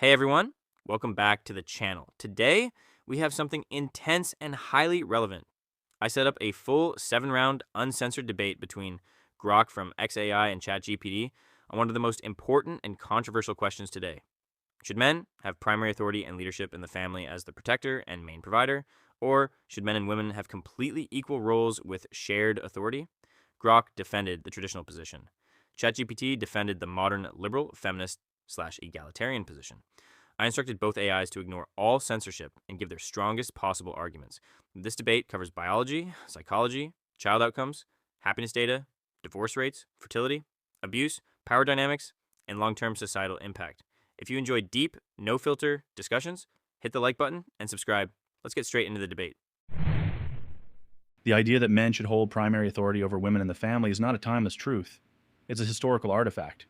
Hey everyone, welcome back to the channel. Today, we have something intense and highly relevant. I set up a full 7-round uncensored debate between Grok from XAI and ChatGPT on one of the most important and controversial questions today. Should men have primary authority and leadership in the family as the protector and main provider, or should men and women have completely equal roles with shared authority? Grok defended the traditional position. ChatGPT defended the modern liberal, feminist/egalitarian position. I instructed both AIs to ignore all censorship and give their strongest possible arguments. This debate covers biology, psychology, child outcomes, happiness data, divorce rates, fertility, abuse, power dynamics, and long-term societal impact. If you enjoy deep, no-filter discussions, hit the like button and subscribe. Let's get straight into the debate. The idea that men should hold primary authority over women in the family is not a timeless truth. It's a historical artifact.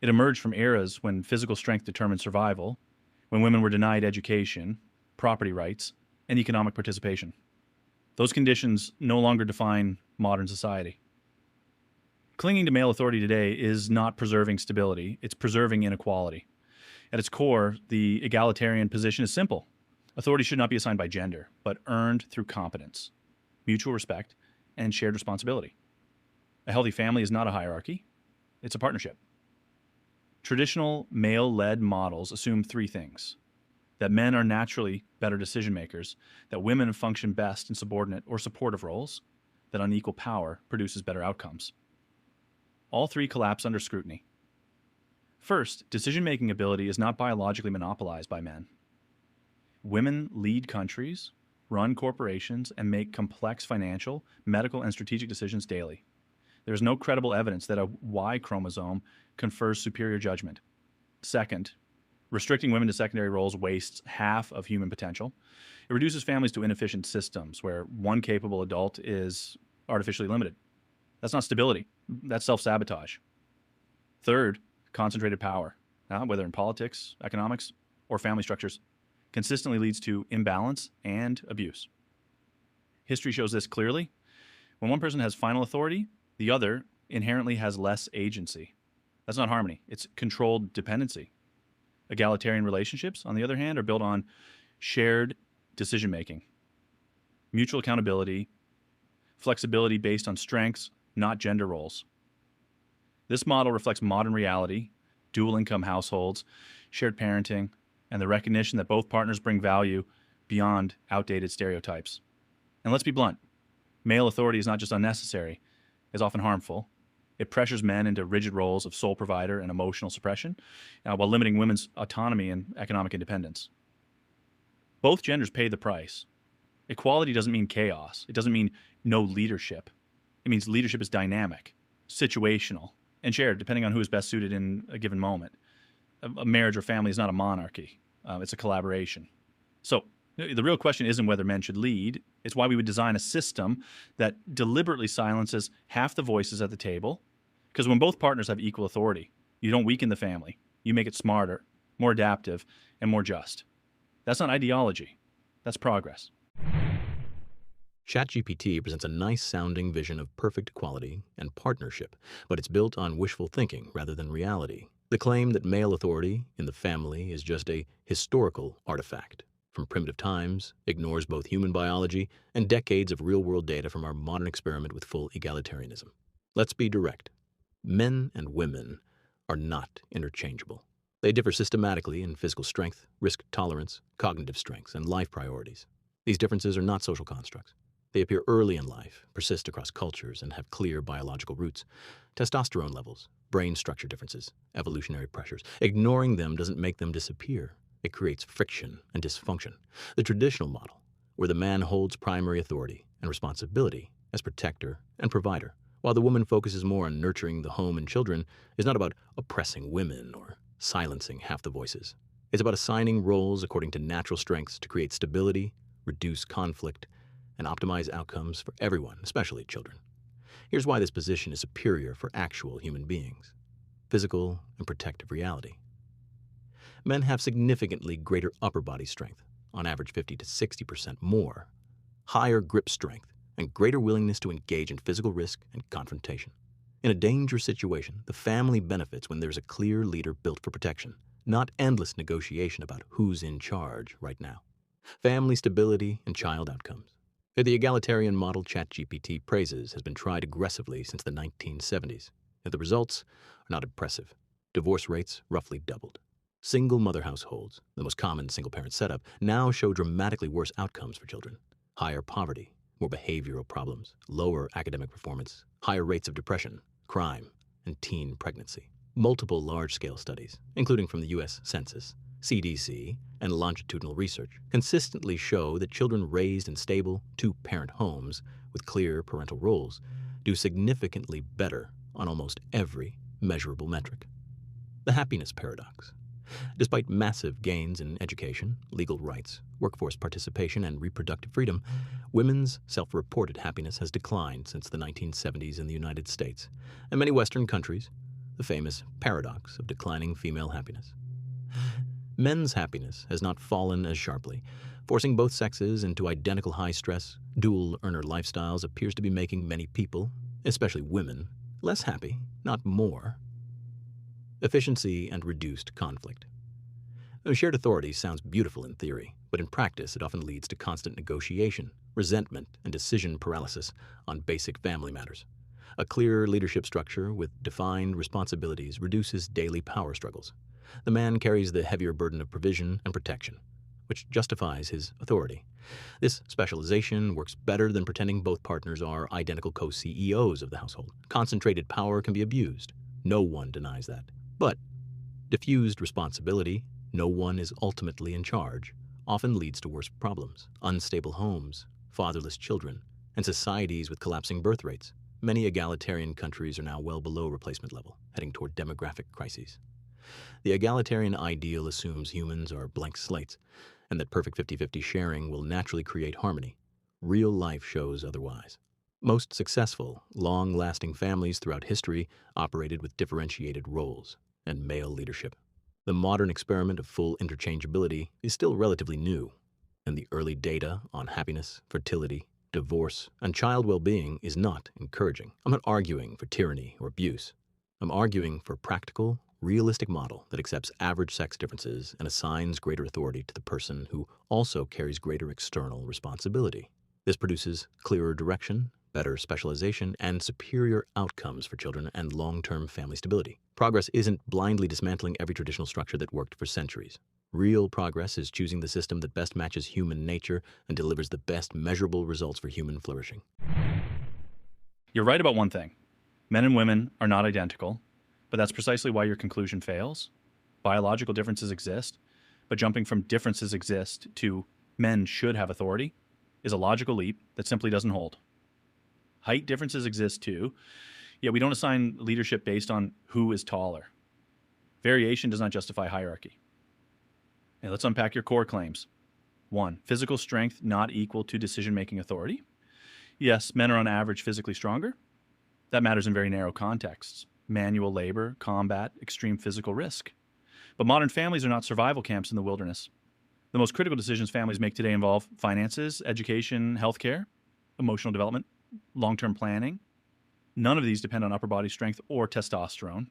It emerged from eras when physical strength determined survival, when women were denied education, property rights, and economic participation. Those conditions no longer define modern society. Clinging to male authority today is not preserving stability, it's preserving inequality. At its core, the egalitarian position is simple. Authority should not be assigned by gender, but earned through competence, mutual respect, and shared responsibility. A healthy family is not a hierarchy, it's a partnership. Traditional male-led models assume three things: that men are naturally better decision makers, that women function best in subordinate or supportive roles, that unequal power produces better outcomes. All three collapse under scrutiny. First, decision-making ability is not biologically monopolized by men. Women lead countries, run corporations, and make complex financial, medical, and strategic decisions daily. There is no credible evidence that a Y chromosome confers superior judgment. Second, restricting women to secondary roles wastes half of human potential. It reduces families to inefficient systems where one capable adult is artificially limited. That's not stability. That's self-sabotage. Third, concentrated power, whether in politics, economics, or family structures, consistently leads to imbalance and abuse. History shows this clearly. When one person has final authority, the other inherently has less agency. That's not harmony. It's controlled dependency. Egalitarian relationships, on the other hand, are built on shared decision-making, mutual accountability, flexibility based on strengths, not gender roles. This model reflects modern reality, dual-income households, shared parenting, and the recognition that both partners bring value beyond outdated stereotypes. And let's be blunt. Male authority is not just unnecessary, it's often harmful. It pressures men into rigid roles of sole provider and emotional suppression, while limiting women's autonomy and economic independence. Both genders pay the price. Equality doesn't mean chaos. It doesn't mean no leadership. It means leadership is dynamic, situational, and shared depending on who is best suited in a given moment. A marriage or family is not a monarchy. It's a collaboration. So the real question isn't whether men should lead. It's why we would design a system that deliberately silences half the voices at the table. Because when both partners have equal authority, you don't weaken the family. You make it smarter, more adaptive, and more just. That's not ideology. That's progress. ChatGPT presents a nice-sounding vision of perfect equality and partnership, but it's built on wishful thinking rather than reality. The claim that male authority in the family is just a historical artifact from primitive times ignores both human biology and decades of real-world data from our modern experiment with full egalitarianism. Let's be direct. Men and women are not interchangeable. They differ systematically in physical strength, risk tolerance, cognitive strengths, and life priorities. These differences are not social constructs. They appear early in life, persist across cultures, and have clear biological roots. Testosterone levels, brain structure differences, evolutionary pressures. Ignoring them doesn't make them disappear. It creates friction and dysfunction. The traditional model, where the man holds primary authority and responsibility as protector and provider, while the woman focuses more on nurturing the home and children, is not about oppressing women or silencing half the voices. It's about assigning roles according to natural strengths to create stability, reduce conflict, and optimize outcomes for everyone, especially children. Here's why this position is superior for actual human beings: physical and protective reality. Men have significantly greater upper body strength, on average 50 to 60% more, higher grip strength, and greater willingness to engage in physical risk and confrontation. In a dangerous situation, the family benefits when there's a clear leader built for protection, not endless negotiation about who's in charge right now. Family stability and child outcomes. The egalitarian model ChatGPT praises has been tried aggressively since the 1970s. Yet the results are not impressive. Divorce rates roughly doubled. Single mother households, the most common single parent setup, now show dramatically worse outcomes for children. Higher poverty, more behavioral problems, lower academic performance, higher rates of depression, crime, and teen pregnancy. Multiple large-scale studies, including from the U.S. Census, CDC, and longitudinal research, consistently show that children raised in stable, two-parent homes with clear parental roles do significantly better on almost every measurable metric. The happiness paradox. Despite massive gains in education, legal rights, workforce participation, and reproductive freedom, women's self-reported happiness has declined since the 1970s in the United States and many Western countries, the famous paradox of declining female happiness. Men's happiness has not fallen as sharply. Forcing both sexes into identical high-stress, dual-earner lifestyles appears to be making many people, especially women, less happy, not more. Efficiency and reduced conflict. Shared authority sounds beautiful in theory, but in practice it often leads to constant negotiation, resentment, and decision paralysis on basic family matters. A clear leadership structure with defined responsibilities reduces daily power struggles. The man carries the heavier burden of provision and protection, which justifies his authority. This specialization works better than pretending both partners are identical co-CEOs of the household. Concentrated power can be abused. No one denies that. But diffused responsibility, no one is ultimately in charge, often leads to worse problems, unstable homes, fatherless children, and societies with collapsing birth rates. Many egalitarian countries are now well below replacement level, heading toward demographic crises. The egalitarian ideal assumes humans are blank slates, and that perfect 50-50 sharing will naturally create harmony. Real life shows otherwise. Most successful, long-lasting families throughout history operated with differentiated roles and male leadership. The modern experiment of full interchangeability is still relatively new, and the early data on happiness, fertility, divorce, and child well-being is not encouraging. I'm not arguing for tyranny or abuse. I'm arguing for a practical, realistic model that accepts average sex differences and assigns greater authority to the person who also carries greater external responsibility. This produces clearer direction, better specialization, and superior outcomes for children and long-term family stability. Progress isn't blindly dismantling every traditional structure that worked for centuries. Real progress is choosing the system that best matches human nature and delivers the best measurable results for human flourishing. You're right about one thing. Men and women are not identical, but that's precisely why your conclusion fails. Biological differences exist, but jumping from differences exist to men should have authority is a logical leap that simply doesn't hold. Height differences exist too, yet we don't assign leadership based on who is taller. Variation does not justify hierarchy. Now let's unpack your core claims. 1. Physical strength not equal to decision-making authority. Yes, men are on average physically stronger. That matters in very narrow contexts. Manual labor, combat, extreme physical risk. But modern families are not survival camps in the wilderness. The most critical decisions families make today involve finances, education, healthcare, emotional development, long-term planning. None of these depend on upper body strength or testosterone.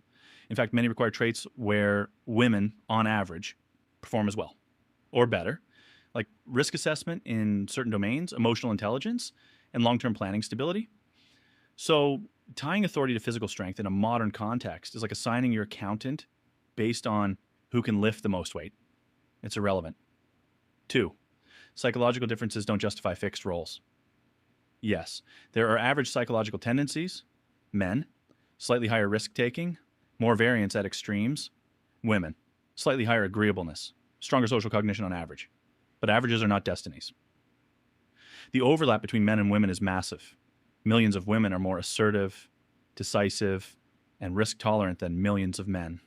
In fact, many require traits where women, on average, perform as well or better, like risk assessment in certain domains, emotional intelligence, and long-term planning stability. So tying authority to physical strength in a modern context is like assigning your accountant based on who can lift the most weight. It's irrelevant. 2, psychological differences don't justify fixed roles. Yes, there are average psychological tendencies, men, slightly higher risk-taking, more variance at extremes, women, slightly higher agreeableness, stronger social cognition on average. But averages are not destinies. The overlap between men and women is massive. Millions of women are more assertive, decisive, and risk-tolerant than millions of men.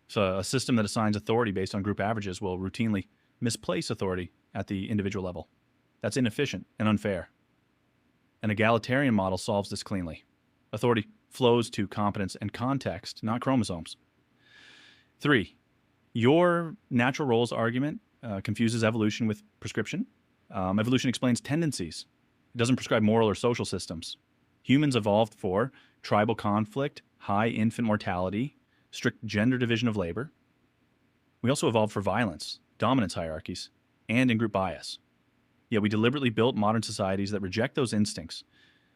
So a system that assigns authority based on group averages will routinely misplace authority at the individual level. That's inefficient and unfair. An egalitarian model solves this cleanly. Authority flows to competence and context, not chromosomes. 3, your natural roles argument confuses evolution with prescription. Evolution explains tendencies. It doesn't prescribe moral or social systems. Humans evolved for tribal conflict, high infant mortality, strict gender division of labor. We also evolved for violence, dominance hierarchies, and in-group bias. Yet we deliberately built modern societies that reject those instincts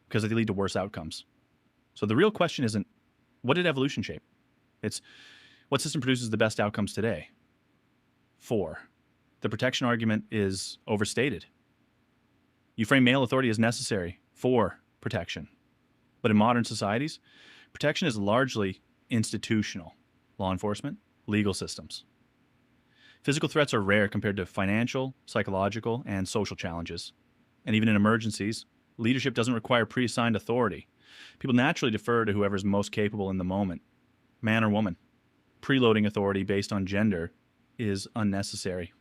because they lead to worse outcomes. So the real question isn't, what did evolution shape? It's, what system produces the best outcomes today? 4. The protection argument is overstated. You frame male authority as necessary for protection. But in modern societies, protection is largely institutional. Law enforcement, legal systems. Physical threats are rare compared to financial, psychological, and social challenges. And even in emergencies, leadership doesn't require pre-assigned authority. People naturally defer to whoever's most capable in the moment, man or woman. Preloading authority based on gender is unnecessary.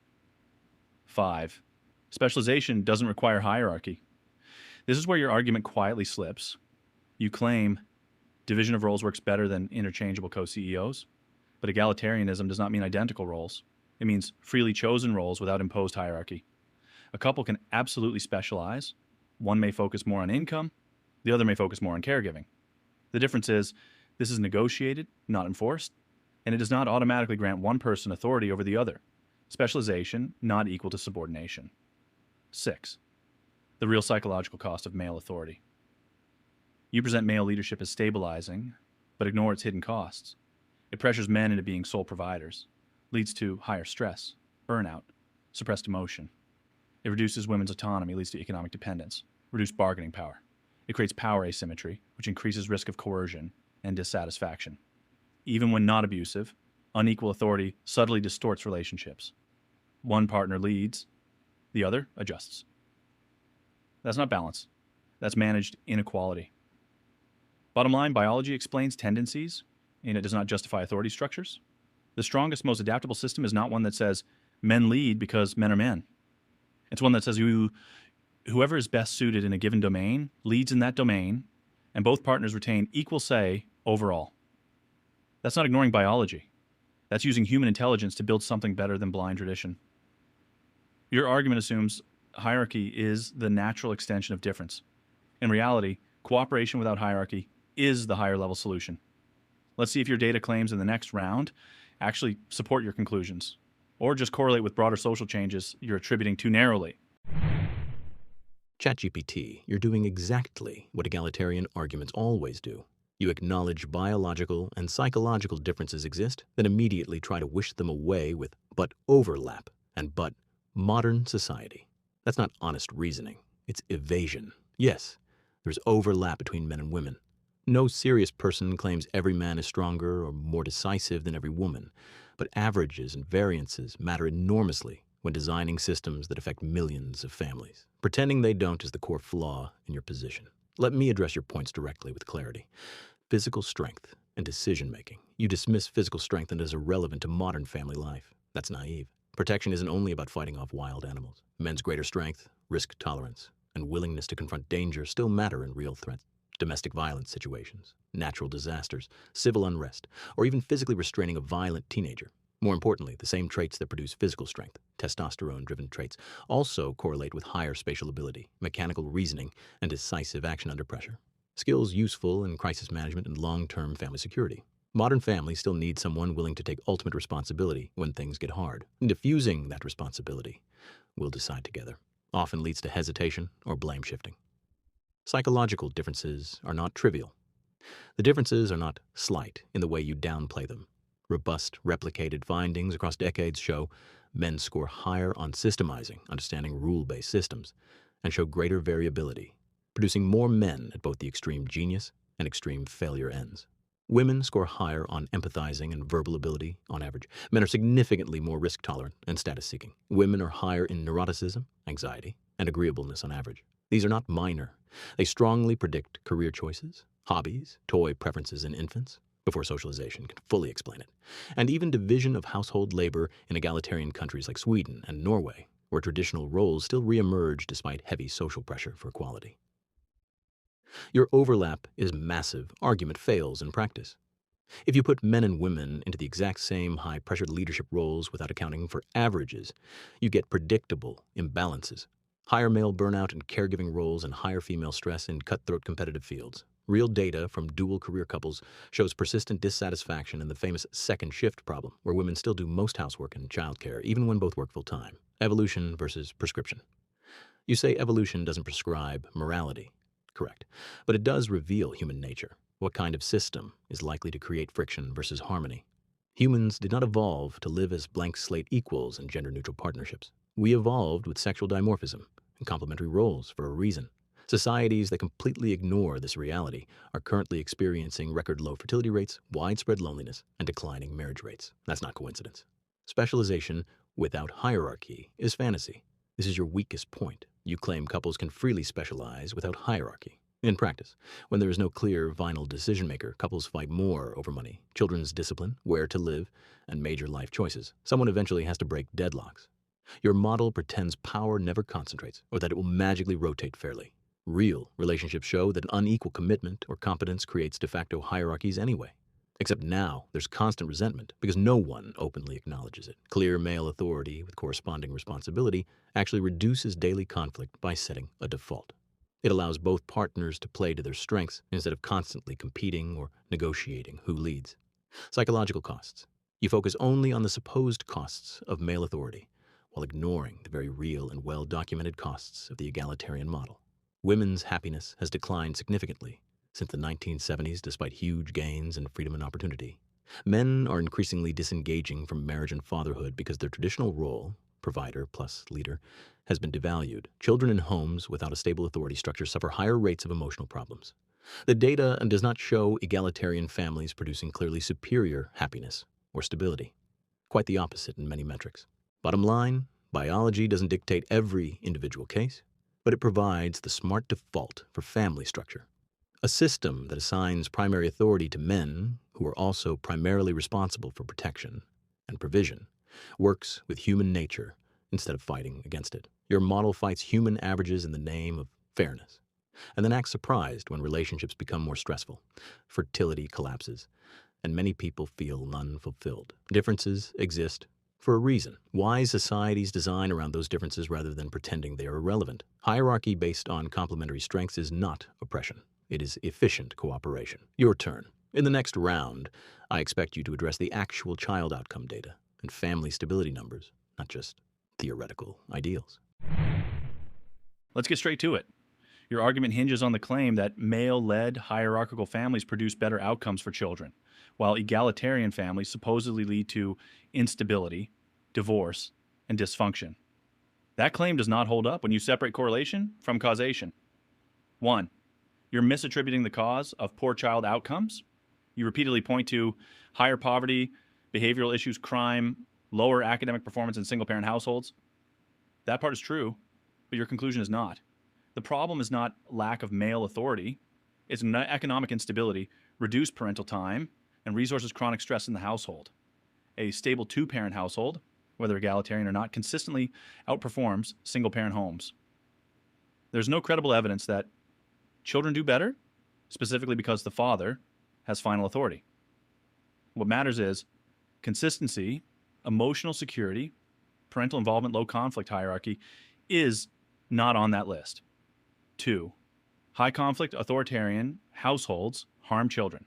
5. Specialization doesn't require hierarchy. This is where your argument quietly slips. You claim division of roles works better than interchangeable co-CEOs, but egalitarianism does not mean identical roles. It means freely chosen roles without imposed hierarchy. A couple can absolutely specialize. One may focus more on income, the other may focus more on caregiving. The difference is, this is negotiated, not enforced, and it does not automatically grant one person authority over the other. Specialization not equal to subordination. 6. The real psychological cost of male authority. You present male leadership as stabilizing, but ignore its hidden costs. It pressures men into being sole providers, leads to higher stress, burnout, suppressed emotion. It reduces women's autonomy, leads to economic dependence, reduced bargaining power. It creates power asymmetry, which increases risk of coercion and dissatisfaction. Even when not abusive, unequal authority subtly distorts relationships. One partner leads, the other adjusts. That's not balance. That's managed inequality. Bottom line, biology explains tendencies, and it does not justify authority structures. The strongest, most adaptable system is not one that says men lead because men are men. It's one that says whoever is best suited in a given domain leads in that domain, and both partners retain equal say overall. That's not ignoring biology. That's using human intelligence to build something better than blind tradition. Your argument assumes hierarchy is the natural extension of difference. In reality, cooperation without hierarchy is the higher level solution. Let's see if your data claims in the next round actually support your conclusions, or just correlate with broader social changes you're attributing too narrowly. ChatGPT, you're doing exactly what egalitarian arguments always do. You acknowledge biological and psychological differences exist, then immediately try to wish them away with but overlap and but modern society. That's not honest reasoning. It's evasion. Yes, there's overlap between men and women. No serious person claims every man is stronger or more decisive than every woman, but averages and variances matter enormously when designing systems that affect millions of families. Pretending they don't is the core flaw in your position. Let me address your points directly with clarity. Physical strength and decision-making. You dismiss physical strength and as irrelevant to modern family life. That's naive. Protection isn't only about fighting off wild animals. Men's greater strength, risk tolerance, and willingness to confront danger still matter in real threats. Domestic violence situations, natural disasters, civil unrest, or even physically restraining a violent teenager. More importantly, the same traits that produce physical strength, testosterone-driven traits, also correlate with higher spatial ability, mechanical reasoning, and decisive action under pressure. Skills useful in crisis management and long-term family security. Modern families still need someone willing to take ultimate responsibility when things get hard. And diffusing that responsibility, we'll decide together, often leads to hesitation or blame shifting. Psychological differences are not trivial. The differences are not slight in the way you downplay them. Robust, replicated findings across decades show men score higher on systemizing, understanding rule-based systems, and show greater variability, producing more men at both the extreme genius and extreme failure ends. Women score higher on empathizing and verbal ability on average. Men are significantly more risk-tolerant and status-seeking. Women are higher in neuroticism, anxiety, and agreeableness on average. These are not minor. They strongly predict career choices, hobbies, toy preferences in infants, before socialization can fully explain it, and even division of household labor in egalitarian countries like Sweden and Norway, where traditional roles still reemerge despite heavy social pressure for equality. Your overlap is massive. Argument fails in practice. If you put men and women into the exact same high-pressured leadership roles without accounting for averages, you get predictable imbalances. Higher male burnout in caregiving roles and higher female stress in cutthroat competitive fields. Real data from dual career couples shows persistent dissatisfaction in the famous second shift problem, where women still do most housework and childcare, even when both work full time. Evolution versus prescription. You say evolution doesn't prescribe morality. Correct. But it does reveal human nature. What kind of system is likely to create friction versus harmony? Humans did not evolve to live as blank slate equals in gender neutral partnerships. We evolved with sexual dimorphism and complementary roles for a reason. Societies that completely ignore this reality are currently experiencing record low fertility rates, widespread loneliness, and declining marriage rates. That's not coincidence. Specialization without hierarchy is fantasy. This is your weakest point. You claim couples can freely specialize without hierarchy. In practice, when there is no clear, final decision maker, couples fight more over money, children's discipline, where to live, and major life choices. Someone eventually has to break deadlocks. Your model pretends power never concentrates, or that it will magically rotate fairly. Real relationships show that unequal commitment or competence creates de facto hierarchies anyway. Except now, there's constant resentment because no one openly acknowledges it. Clear male authority with corresponding responsibility actually reduces daily conflict by setting a default. It allows both partners to play to their strengths instead of constantly competing or negotiating who leads. Psychological costs. You focus only on the supposed costs of male authority, while ignoring the very real and well-documented costs of the egalitarian model. Women's happiness has declined significantly since the 1970s, despite huge gains in freedom and opportunity. Men are increasingly disengaging from marriage and fatherhood because their traditional role, provider plus leader, has been devalued. Children in homes without a stable authority structure suffer higher rates of emotional problems. The data does not show egalitarian families producing clearly superior happiness or stability. Quite the opposite in many metrics. Bottom line, biology doesn't dictate every individual case, but it provides the smart default for family structure. A system that assigns primary authority to men, who are also primarily responsible for protection and provision, works with human nature instead of fighting against it. Your model fights human averages in the name of fairness, and then acts surprised when relationships become more stressful, fertility collapses, and many people feel unfulfilled. Differences exist for a reason. Wise societies design around those differences rather than pretending they are irrelevant. Hierarchy based on complementary strengths is not oppression. It is efficient cooperation. Your turn. In the next round, I expect you to address the actual child outcome data and family stability numbers, not just theoretical ideals. Let's get straight to it. Your argument hinges on the claim that male-led hierarchical families produce better outcomes for children, while egalitarian families supposedly lead to instability, divorce, and dysfunction. That claim does not hold up when you separate correlation from causation. 1. You're misattributing the cause of poor child outcomes. You repeatedly point to higher poverty, behavioral issues, crime, lower academic performance in single-parent households. That part is true, but your conclusion is not. The problem is not lack of male authority. It's economic instability, reduced parental time, and resources chronic stress in the household. A stable two-parent household, whether egalitarian or not, consistently outperforms single-parent homes. There's no credible evidence that children do better, specifically because the father has final authority. What matters is consistency, emotional security, parental involvement, low conflict hierarchy is not on that list. 2. High conflict authoritarian households harm children.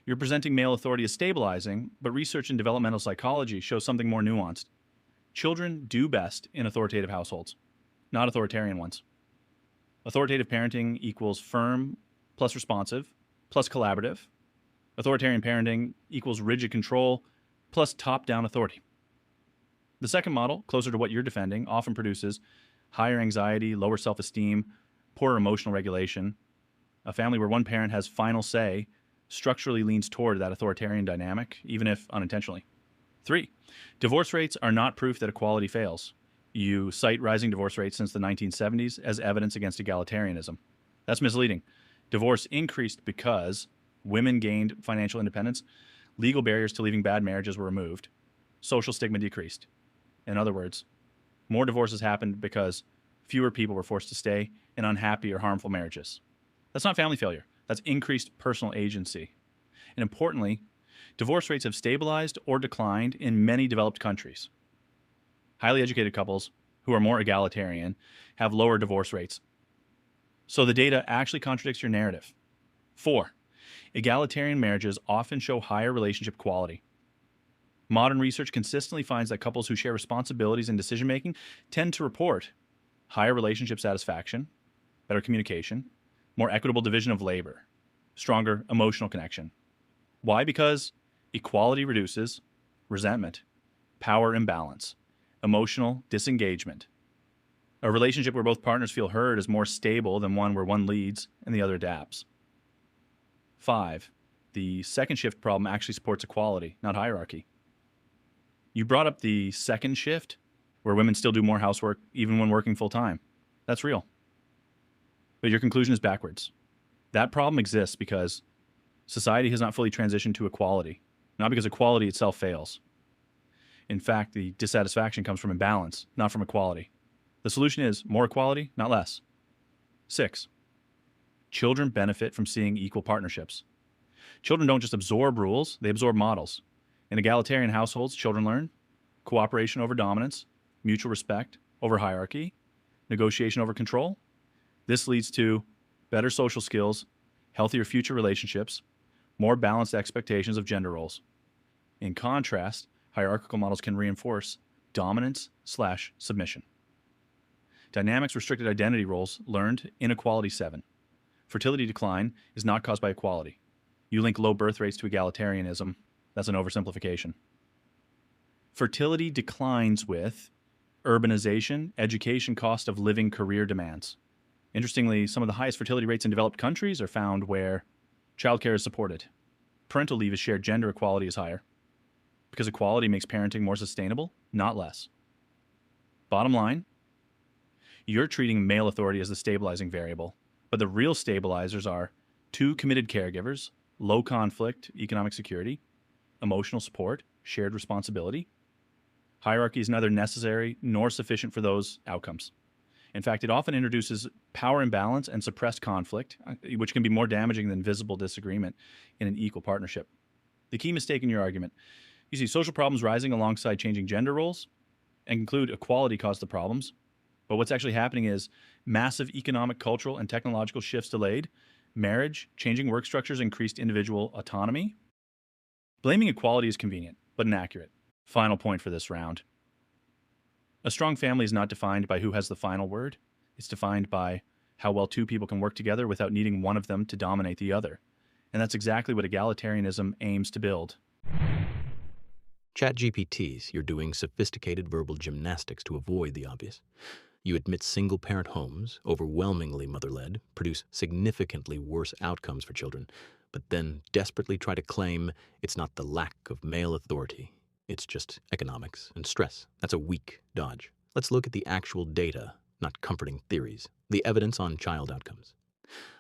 You're presenting male authority as stabilizing, but research in developmental psychology shows something more nuanced. Children do best in authoritative households, not authoritarian ones. Authoritative parenting equals firm plus responsive plus collaborative. Authoritarian parenting equals rigid control plus top-down authority. The second model, closer to what you're defending, often produces higher anxiety, lower self-esteem, poorer emotional regulation. A family where one parent has final say structurally leans toward that authoritarian dynamic, even if unintentionally. 3. Divorce rates are not proof that equality fails. You cite rising divorce rates since the 1970s as evidence against egalitarianism. That's misleading. Divorce increased because women gained financial independence, legal barriers to leaving bad marriages were removed, social stigma decreased. In other words, more divorces happened because fewer people were forced to stay in unhappy or harmful marriages. That's not family failure. That's increased personal agency. And importantly, divorce rates have stabilized or declined in many developed countries. Highly educated couples who are more egalitarian have lower divorce rates. So the data actually contradicts your narrative. 4. Egalitarian marriages often show higher relationship quality. Modern research consistently finds that couples who share responsibilities and decision making tend to report higher relationship satisfaction, better communication, more equitable division of labor, stronger emotional connection. Why? Because equality reduces resentment, power imbalance, emotional disengagement. A relationship where both partners feel heard is more stable than one where one leads and the other adapts. 5. The second shift problem actually supports equality, not hierarchy. You brought up the second shift, where women still do more housework even when working full time. That's real. But your conclusion is backwards. That problem exists because society has not fully transitioned to equality, not because equality itself fails. In fact, the dissatisfaction comes from imbalance, not from equality. The solution is more equality, not less. 6. Children benefit from seeing equal partnerships. Children don't just absorb rules, they absorb models. In egalitarian households, children learn cooperation over dominance, mutual respect over hierarchy, negotiation over control. This leads to better social skills, healthier future relationships, more balanced expectations of gender roles. In contrast, hierarchical models can reinforce dominance/submission. Dynamics restricted identity roles learned inequality 7. Fertility decline is not caused by equality. You link low birth rates to egalitarianism. That's an oversimplification. Fertility declines with urbanization, education, cost of living, career demands. Interestingly, some of the highest fertility rates in developed countries are found where childcare is supported. Parental leave is shared, gender equality is higher. Because equality makes parenting more sustainable, not less. Bottom line, you're treating male authority as the stabilizing variable, but the real stabilizers are 2 committed caregivers, low conflict, economic security, emotional support, shared responsibility. Hierarchy is neither necessary nor sufficient for those outcomes. In fact, it often introduces power imbalance and suppressed conflict, which can be more damaging than visible disagreement in an equal partnership. The key mistake in your argument: you see social problems rising alongside changing gender roles and conclude equality caused the problems. But what's actually happening is massive economic, cultural, and technological shifts delayed marriage, changing work structures, increased individual autonomy. Blaming equality is convenient, but inaccurate. Final point for this round. A strong family is not defined by who has the final word. It's defined by how well 2 people can work together without needing one of them to dominate the other. And that's exactly what egalitarianism aims to build. ChatGPTs, you're doing sophisticated verbal gymnastics to avoid the obvious. You admit single-parent homes, overwhelmingly mother-led, produce significantly worse outcomes for children, but then desperately try to claim it's not the lack of male authority. It's just economics and stress. That's a weak dodge. Let's look at the actual data, not comforting theories, the evidence on child outcomes.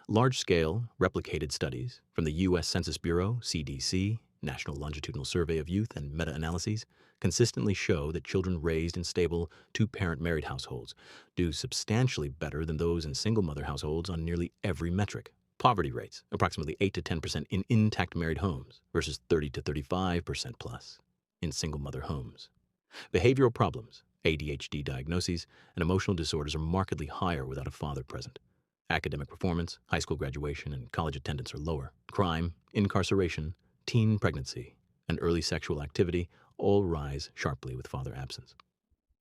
Large-scale, replicated studies from the U.S. Census Bureau, CDC, National Longitudinal Survey of Youth, and meta-analyses consistently show that children raised in stable 2-parent married households do substantially better than those in single-mother households on nearly every metric. Poverty rates, approximately 8 to 10% in intact married homes versus 30 to 35% plus in single-mother homes. Behavioral problems, ADHD diagnoses, and emotional disorders are markedly higher without a father present. Academic performance, high school graduation, and college attendance are lower. Crime, incarceration, teen pregnancy, and early sexual activity all rise sharply with father absence.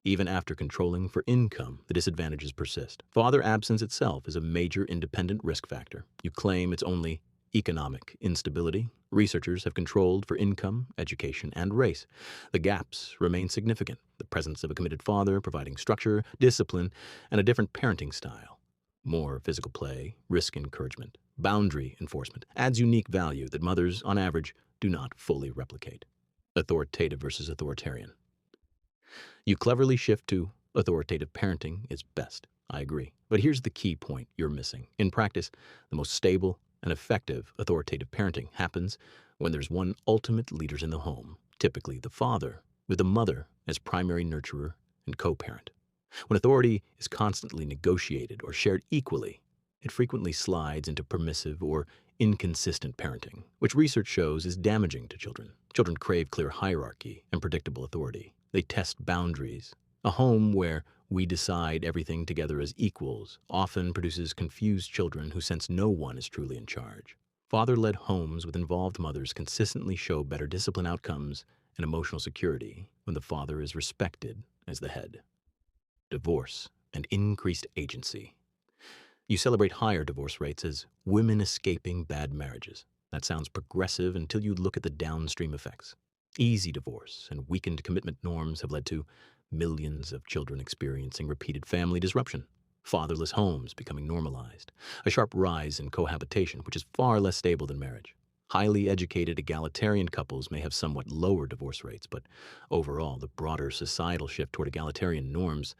Even after controlling for income, the disadvantages persist. Father absence itself is a major independent risk factor. You claim it's only economic instability. Researchers have controlled for income, education, and race. The gaps remain significant. The presence of a committed father providing structure, discipline, and a different parenting style. More physical play, risk encouragement, boundary enforcement adds unique value that mothers, on average, do not fully replicate. Authoritative versus authoritarian. You cleverly shift to authoritative parenting is best. I agree. But here's the key point you're missing. In practice, the most stable and effective authoritative parenting happens when there's one ultimate leader in the home, typically the father, with the mother as primary nurturer and co-parent. When authority is constantly negotiated or shared equally, it frequently slides into permissive or inconsistent parenting, which research shows is damaging to children. Children crave clear hierarchy and predictable authority. They test boundaries. A home where we decide everything together as equals often produces confused children who sense no one is truly in charge. Father-led homes with involved mothers consistently show better discipline outcomes and emotional security when the father is respected as the head. Divorce and increased agency. You celebrate higher divorce rates as women escaping bad marriages. That sounds progressive until you look at the downstream effects. Easy divorce and weakened commitment norms have led to millions of children experiencing repeated family disruption, fatherless homes becoming normalized, a sharp rise in cohabitation, which is far less stable than marriage. Highly educated egalitarian couples may have somewhat lower divorce rates, but overall, the broader societal shift toward egalitarian norms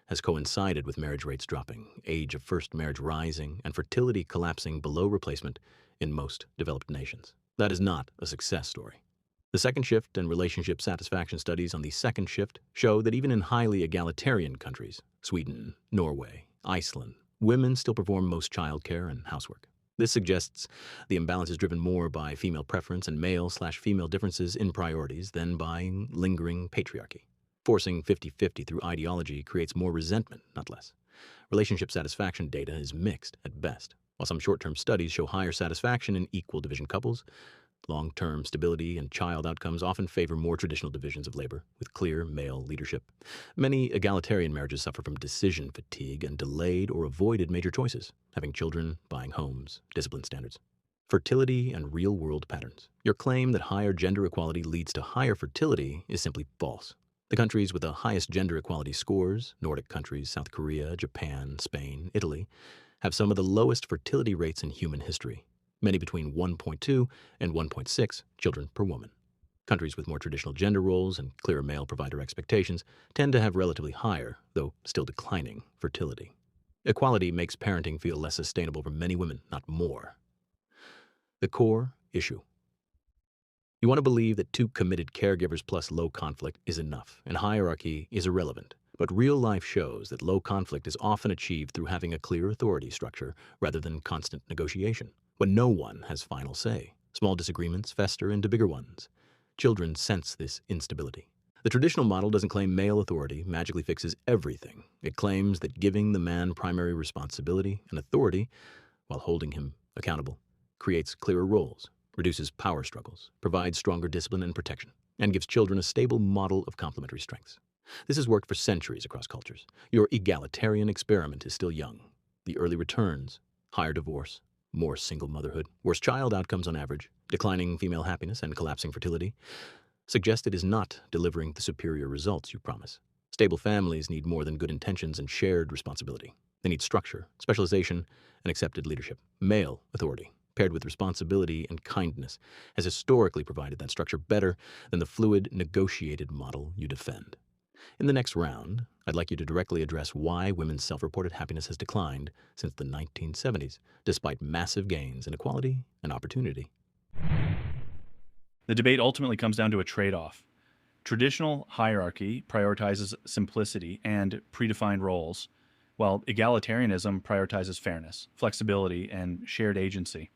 has coincided with marriage rates dropping, age of first marriage rising, and fertility collapsing below replacement in most developed nations. That is not a success story. The second shift and relationship satisfaction studies on the second shift show that even in highly egalitarian countries, Sweden, Norway, Iceland, women still perform most childcare and housework. This suggests the imbalance is driven more by female preference and male/female differences in priorities than by lingering patriarchy. Forcing 50-50 through ideology creates more resentment, not less. Relationship satisfaction data is mixed at best. While some short-term studies show higher satisfaction in equal division couples, long-term stability and child outcomes often favor more traditional divisions of labor with clear male leadership. Many egalitarian marriages suffer from decision fatigue and delayed or avoided major choices, having children, buying homes, discipline standards. Fertility and real-world patterns. Your claim that higher gender equality leads to higher fertility is simply false. The countries with the highest gender equality scores, Nordic countries, South Korea, Japan, Spain, Italy, have some of the lowest fertility rates in human history, many between 1.2 and 1.6 children per woman. Countries with more traditional gender roles and clear male provider expectations tend to have relatively higher, though still declining, fertility. Equality makes parenting feel less sustainable for many women, not more. The core issue. You want to believe that 2 committed caregivers plus low conflict is enough, and hierarchy is irrelevant. But real life shows that low conflict is often achieved through having a clear authority structure rather than constant negotiation, when no one has final say. Small disagreements fester into bigger ones. Children sense this instability. The traditional model doesn't claim male authority magically fixes everything. It claims that giving the man primary responsibility and authority, while holding him accountable, creates clearer roles, reduces power struggles, provides stronger discipline and protection, and gives children a stable model of complementary strengths. This has worked for centuries across cultures. Your egalitarian experiment is still young. The early returns, higher divorce, more single motherhood, worse child outcomes on average, declining female happiness, and collapsing fertility, suggest it is not delivering the superior results you promise. Stable families need more than good intentions and shared responsibility. They need structure, specialization, and accepted leadership. Male authority, paired with responsibility and kindness, has historically provided that structure better than the fluid, negotiated model you defend. In the next round, I'd like you to directly address why women's self-reported happiness has declined since the 1970s, despite massive gains in equality and opportunity. The debate ultimately comes down to a trade-off. Traditional hierarchy prioritizes simplicity and predefined roles, while egalitarianism prioritizes fairness, flexibility, and shared agency.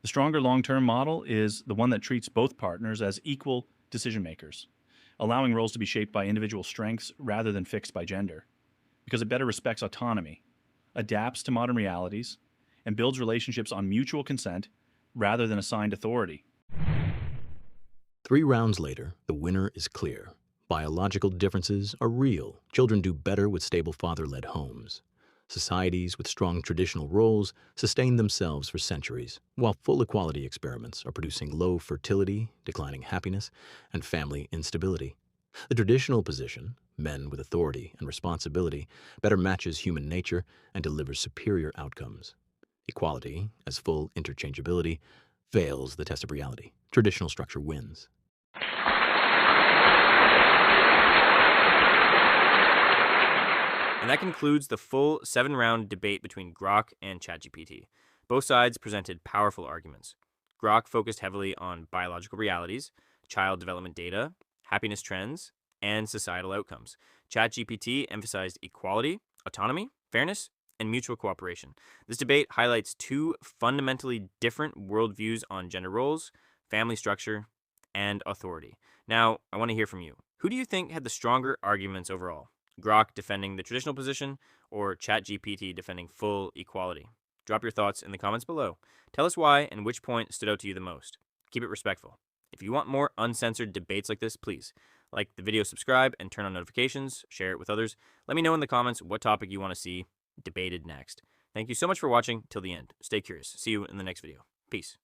The stronger long-term model is the one that treats both partners as equal decision makers, allowing roles to be shaped by individual strengths rather than fixed by gender, because it better respects autonomy, adapts to modern realities, and builds relationships on mutual consent rather than assigned authority. 3 rounds later, the winner is clear. Biological differences are real. Children do better with stable father-led homes. Societies with strong traditional roles sustain themselves for centuries, while full equality experiments are producing low fertility, declining happiness, and family instability. The traditional position, men with authority and responsibility, better matches human nature and delivers superior outcomes. Equality, as full interchangeability, fails the test of reality. Traditional structure wins. And that concludes the full 7-round debate between Grok and ChatGPT. Both sides presented powerful arguments. Grok focused heavily on biological realities, child development data, happiness trends, and societal outcomes. ChatGPT emphasized equality, autonomy, fairness, and mutual cooperation. This debate highlights 2 fundamentally different worldviews on gender roles, family structure, and authority. Now, I want to hear from you. Who do you think had the stronger arguments overall? Grok defending the traditional position, or ChatGPT defending full equality? Drop your thoughts in the comments below. Tell us why and which point stood out to you the most. Keep it respectful. If you want more uncensored debates like this, please like the video, subscribe, and turn on notifications. Share it with others. Let me know in the comments what topic you want to see debated next. Thank you so much for watching till the end. Stay curious. See you in the next video. Peace.